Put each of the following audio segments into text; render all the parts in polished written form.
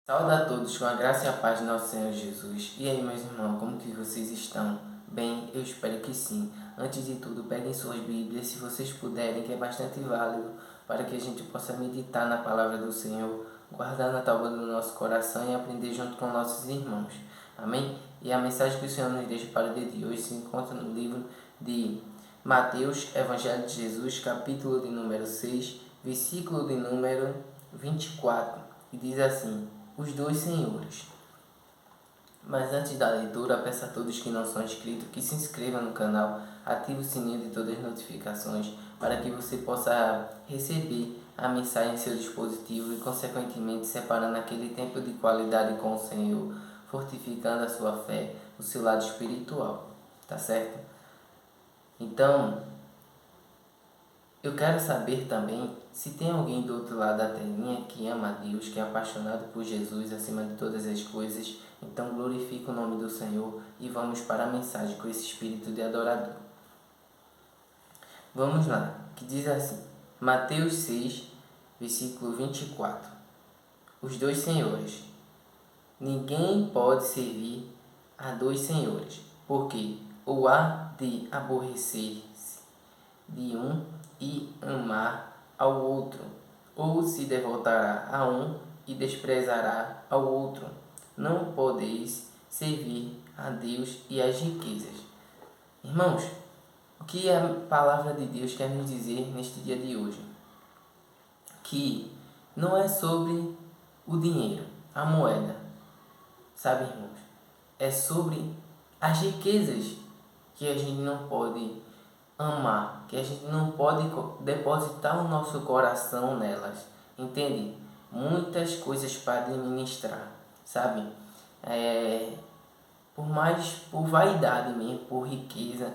Saúde a todos com a graça e a paz de nosso Senhor Jesus. E aí, meus irmãos, como que vocês estão? Bem, eu espero que sim. Antes de tudo, peguem suas Bíblias, se vocês puderem, que é bastante válido, para que a gente possa meditar na palavra do Senhor, guardar na tábua do nosso coração e aprender junto com nossos irmãos. Amém? E a mensagem que o Senhor nos deixa para o dia de hoje se encontra no livro de Mateus, Evangelho de Jesus, capítulo de número 6, versículo de número 24. E diz assim: os dois senhores. Mas antes da leitura, peço a todos que não são inscritos que se inscrevam no canal, ative o sininho de todas as notificações para que você possa receber a mensagem em seu dispositivo e, consequentemente, separando aquele tempo de qualidade com o Senhor, fortificando a sua fé, o seu lado espiritual. Tá certo? Então, eu quero saber também se tem alguém do outro lado da telinha que ama a Deus, que é apaixonado por Jesus acima de todas as coisas. Então glorifica o nome do Senhor e vamos para a mensagem com esse espírito de adorador. Vamos lá, que diz assim, Mateus 6, versículo 24. Os dois senhores. Ninguém pode servir a dois senhores, porque ou há de aborrecer-se de um e amar ao outro, ou se devotará a um e desprezará ao outro. Não podeis servir a Deus e às riquezas. Irmãos, o que a palavra de Deus quer nos dizer neste dia de hoje? Que não é sobre o dinheiro, a moeda, sabe, irmãos? É sobre as riquezas que a gente não pode amar, que a gente não pode depositar o nosso coração nelas, entende? Muitas coisas para administrar, sabe? Por vaidade mesmo, por riqueza,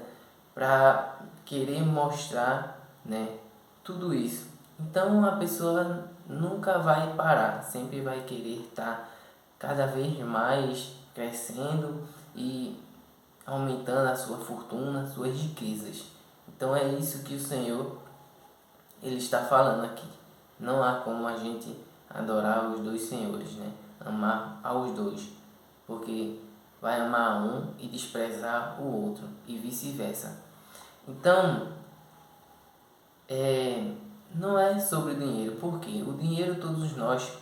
para querer mostrar, né? Tudo isso. Então a pessoa nunca vai parar, sempre vai querer estar cada vez mais crescendo e aumentando a sua fortuna, suas riquezas. Então é isso que o Senhor ele está falando aqui. Não há como a gente adorar os dois senhores, né? Amar aos dois, porque vai amar um e desprezar o outro e vice-versa. Então, não é sobre o dinheiro, porque o dinheiro todos nós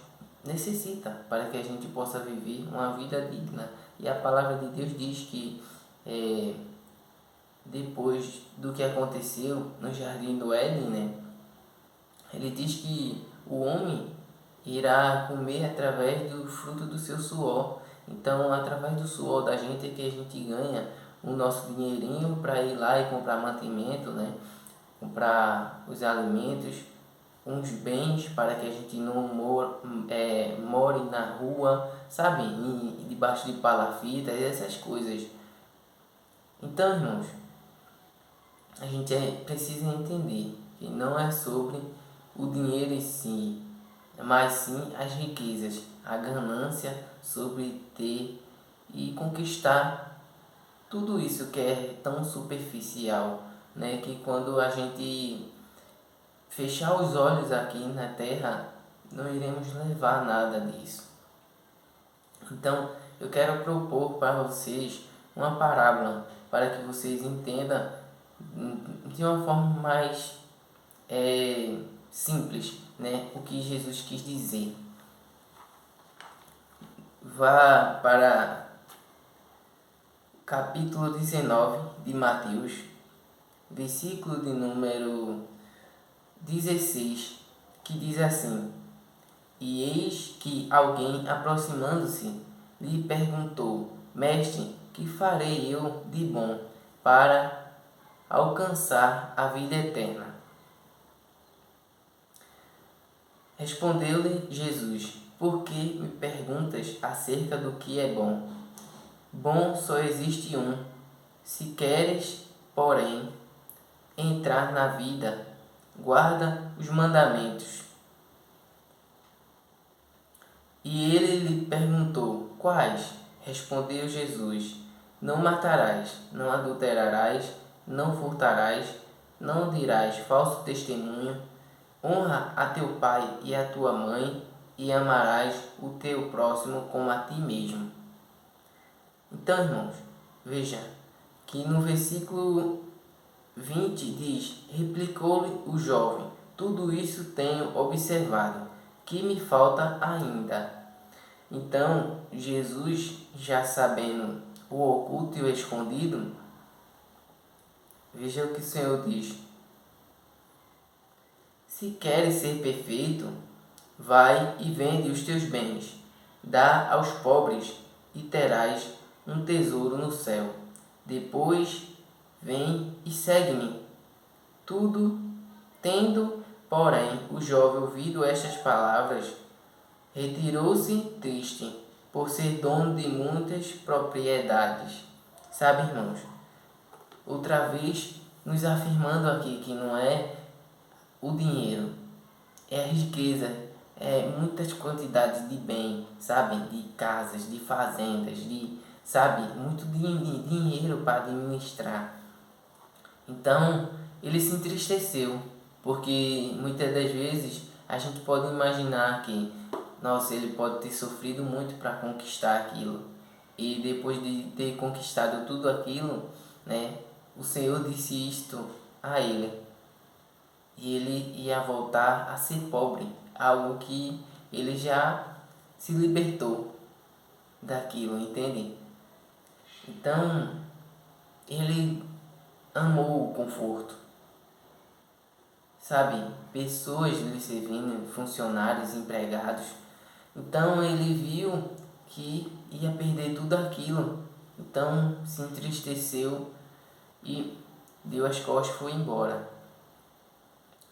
necessita para que a gente possa viver uma vida digna. E a palavra de Deus diz que depois do que aconteceu no jardim do Éden, né? Ele diz que o homem irá comer através do fruto do seu suor. Então, através do suor da gente é que a gente ganha o nosso dinheirinho para ir lá e comprar mantimento, né? Comprar os alimentos, uns bens para que a gente não more na rua, sabe? Debaixo de palafitas, essas coisas. Então, irmãos, a gente precisa entender que não é sobre o dinheiro em si, mas sim as riquezas, a ganância sobre ter e conquistar tudo isso que é tão superficial, né? Que quando a gente fechar os olhos aqui na terra, não iremos levar nada disso. Então, eu quero propor para vocês uma parábola para que vocês entendam de uma forma mais simples, né, o que Jesus quis dizer. Vá para capítulo 19 de Mateus, versículo de número 16, que diz assim: E eis que alguém, aproximando-se, lhe perguntou: Mestre, que farei eu de bom para alcançar a vida eterna? Respondeu-lhe Jesus: Por que me perguntas acerca do que é bom? Bom só existe um. Se queres, porém, entrar na vida, guarda os mandamentos. E ele lhe perguntou: Quais? Respondeu Jesus: Não matarás, não adulterarás, não furtarás, não dirás falso testemunho, honra a teu pai e a tua mãe, e amarás o teu próximo como a ti mesmo. Então, irmãos, veja que no versículo 20 diz: replicou-lhe o jovem: tudo isso tenho observado, que me falta ainda. Então, Jesus, já sabendo o oculto e o escondido, veja o que o Senhor diz: se queres ser perfeito, vai e vende os teus bens, dá aos pobres e terás um tesouro no céu. Depois vem e segue-me. Tudo tendo, porém, o jovem ouvido estas palavras, retirou-se triste, por ser dono de muitas propriedades. Sabe, irmãos, outra vez nos afirmando aqui que não é o dinheiro, é a riqueza, é muitas quantidades de bem, sabe, de casas, de fazendas, sabe, muito dinheiro para administrar. Então, ele se entristeceu, porque muitas das vezes a gente pode imaginar que, nossa, ele pode ter sofrido muito para conquistar aquilo. E depois de ter conquistado tudo aquilo, né, o Senhor disse isto a ele. E ele ia voltar a ser pobre, algo que ele já se libertou daquilo, entende? Então, ele amou o conforto, sabe? Pessoas lhe servindo, funcionários, empregados. Então ele viu que ia perder tudo aquilo. Então se entristeceu e deu as costas e foi embora.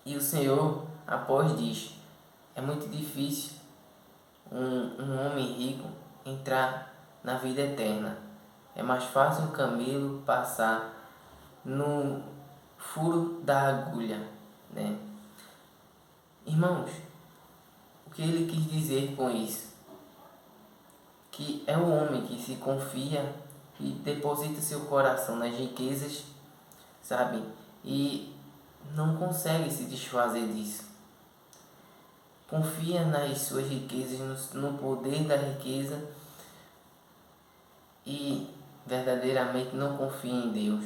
E o Senhor, após diz: é muito difícil um homem rico entrar na vida eterna. É mais fácil um camelo passar no furo da agulha, né? Irmãos, o que ele quis dizer com isso? Que é o homem que se confia e deposita seu coração nas riquezas, sabe? E não consegue se desfazer disso. Confia nas suas riquezas, no poder da riqueza e verdadeiramente não confia em Deus.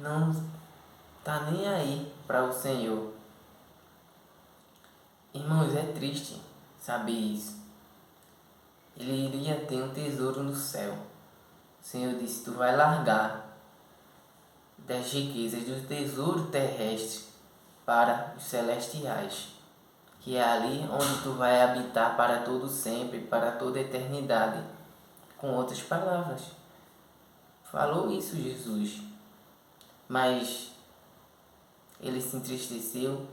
Não tá nem aí para o Senhor. Irmãos, é triste saber isso. Ele iria ter um tesouro no céu. O Senhor disse: tu vai largar das riquezas do tesouro terrestre para os celestiais, que é ali onde tu vai habitar para todo sempre, para toda a eternidade. Com outras palavras, falou isso Jesus, mas ele se entristeceu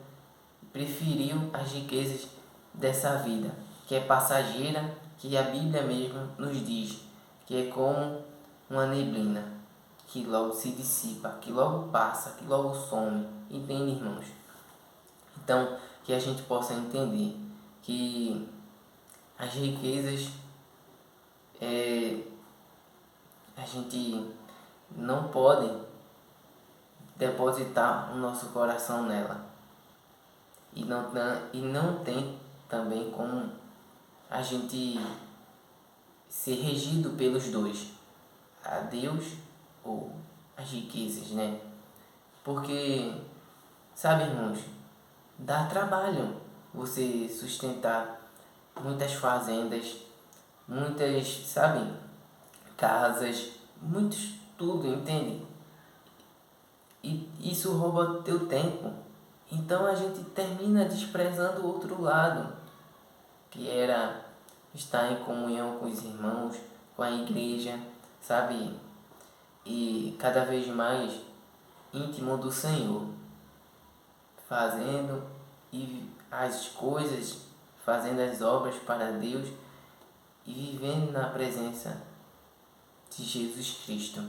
e preferiu as riquezas dessa vida, que é passageira, que a Bíblia mesmo nos diz que é como uma neblina, que logo se dissipa, que logo passa, que logo some. Entende, irmãos? Então, que a gente possa entender que as riquezas, a gente não pode depositar o nosso coração nela. E não tem também como a gente ser regido pelos dois, a Deus ou as riquezas, né? Porque, sabe, irmãos, dá trabalho você sustentar muitas fazendas, muitas, sabe, casas, muitos tudo, entende? E isso rouba teu tempo. Então a gente termina desprezando o outro lado, que era estar em comunhão com os irmãos, com a igreja, sabe? E cada vez mais íntimo do Senhor, fazendo as coisas, fazendo as obras para Deus e vivendo na presença de Jesus Cristo,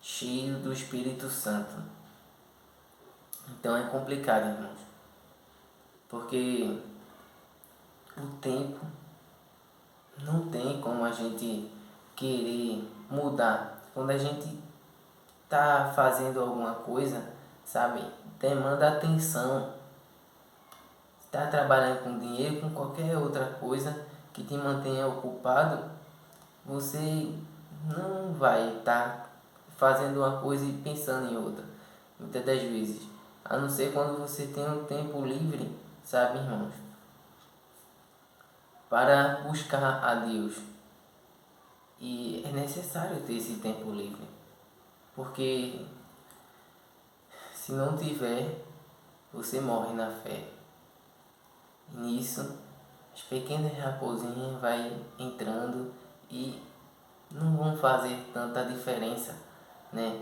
cheio do Espírito Santo. Então é complicado, irmãos, porque o tempo não tem como a gente querer mudar. Quando a gente tá fazendo alguma coisa, sabe, demanda atenção. está trabalhando com dinheiro, com qualquer outra coisa que te mantenha ocupado, você não vai estar fazendo uma coisa e pensando em outra, muitas das vezes. A não ser quando você tem um tempo livre, sabe, irmãos? Para buscar a Deus. E é necessário ter esse tempo livre. Porque se não tiver, você morre na fé. E nisso, as pequenas raposinhas vai entrando e não vão fazer tanta diferença, né?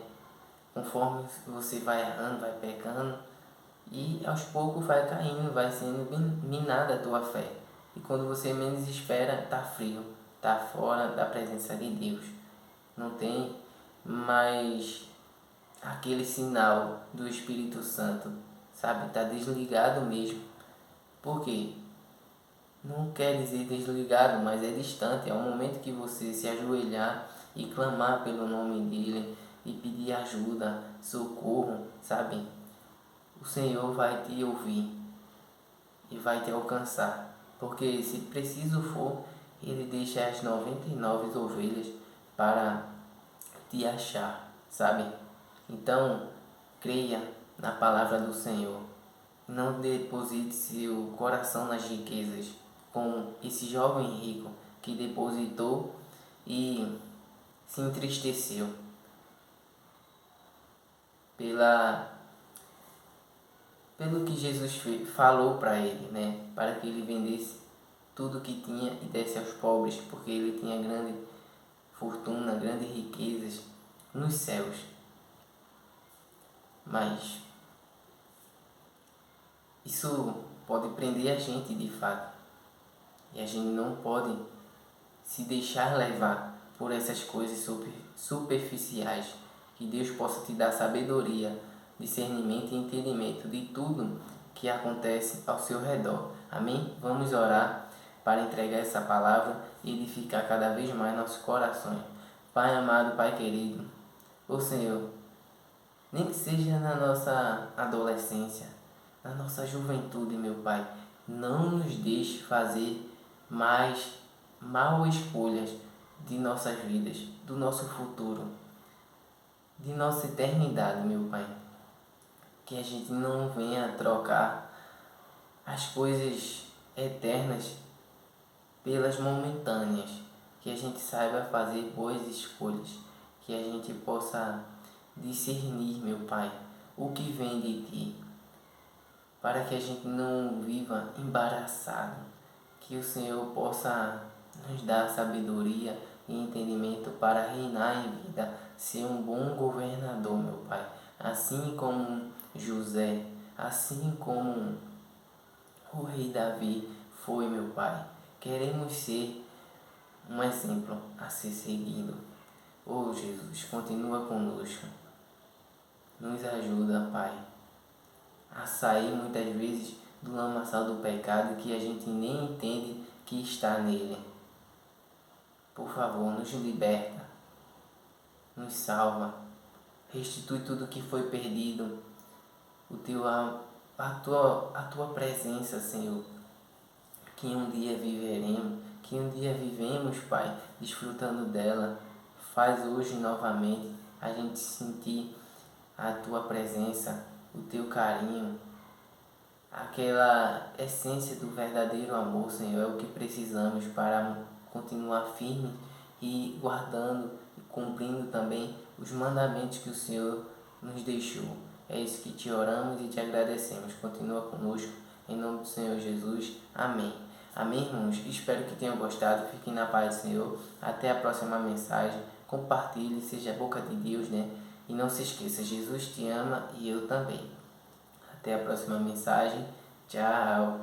Conforme você vai errando, vai pecando, e aos poucos vai caindo, vai sendo minada a tua fé. E quando você menos espera, tá frio, tá fora da presença de Deus. Não tem mais aquele sinal do Espírito Santo, sabe? Tá desligado mesmo. Por quê? Não quer dizer desligado, mas é distante. É o momento que você se ajoelhar e clamar pelo nome dele e pedir ajuda, socorro, sabe? O Senhor vai te ouvir e vai te alcançar. Porque se preciso for, ele deixa as 99 ovelhas para te achar, sabe? Então, creia na palavra do Senhor. Não deposite seu coração nas riquezas, como esse jovem rico que depositou e se entristeceu pelo que Jesus falou para ele, né? Para que ele vendesse tudo que tinha e desse aos pobres, porque ele tinha grande fortuna, grandes riquezas nos céus. Mas isso pode prender a gente de fato. E a gente não pode se deixar levar por essas coisas superficiais. Que Deus possa te dar sabedoria, discernimento e entendimento de tudo que acontece ao seu redor. Amém? Vamos orar para entregar essa palavra e edificar cada vez mais nossos corações. Pai amado, Pai querido, ô Senhor, nem que seja na nossa adolescência, na nossa juventude, meu Pai, não nos deixe fazer mais mal escolhas de nossas vidas, do nosso futuro, de nossa eternidade, meu Pai. Que a gente não venha trocar as coisas eternas pelas momentâneas. Que a gente saiba fazer boas escolhas. Que a gente possa discernir, meu Pai, o que vem de Ti. Para que a gente não viva embaraçado. Que o Senhor possa nos dar sabedoria e entendimento para reinar em vida, ser um bom governador, meu Pai. Assim como José, assim como o rei Davi foi, meu Pai. Queremos ser um exemplo a ser seguido. Oh Jesus, continua conosco. Nos ajuda, Pai, a sair muitas vezes do lamaçal do pecado que a gente nem entende que está nele. Por favor, nos liberta, nos salva, restitui tudo que foi perdido, a tua presença, Senhor, que um dia viveremos, que um dia vivemos, Pai, desfrutando dela. Faz hoje novamente a gente sentir a tua presença, o teu carinho, aquela essência do verdadeiro amor, Senhor, é o que precisamos para continuar firme e guardando e cumprindo também os mandamentos que o Senhor nos deixou. É isso que te oramos e te agradecemos. Continua conosco, em nome do Senhor Jesus. Amém. Amém, irmãos? Espero que tenham gostado. Fiquem na paz do Senhor. Até a próxima mensagem. Compartilhe, seja a boca de Deus, né? E não se esqueça, Jesus te ama e eu também. Até a próxima mensagem. Tchau.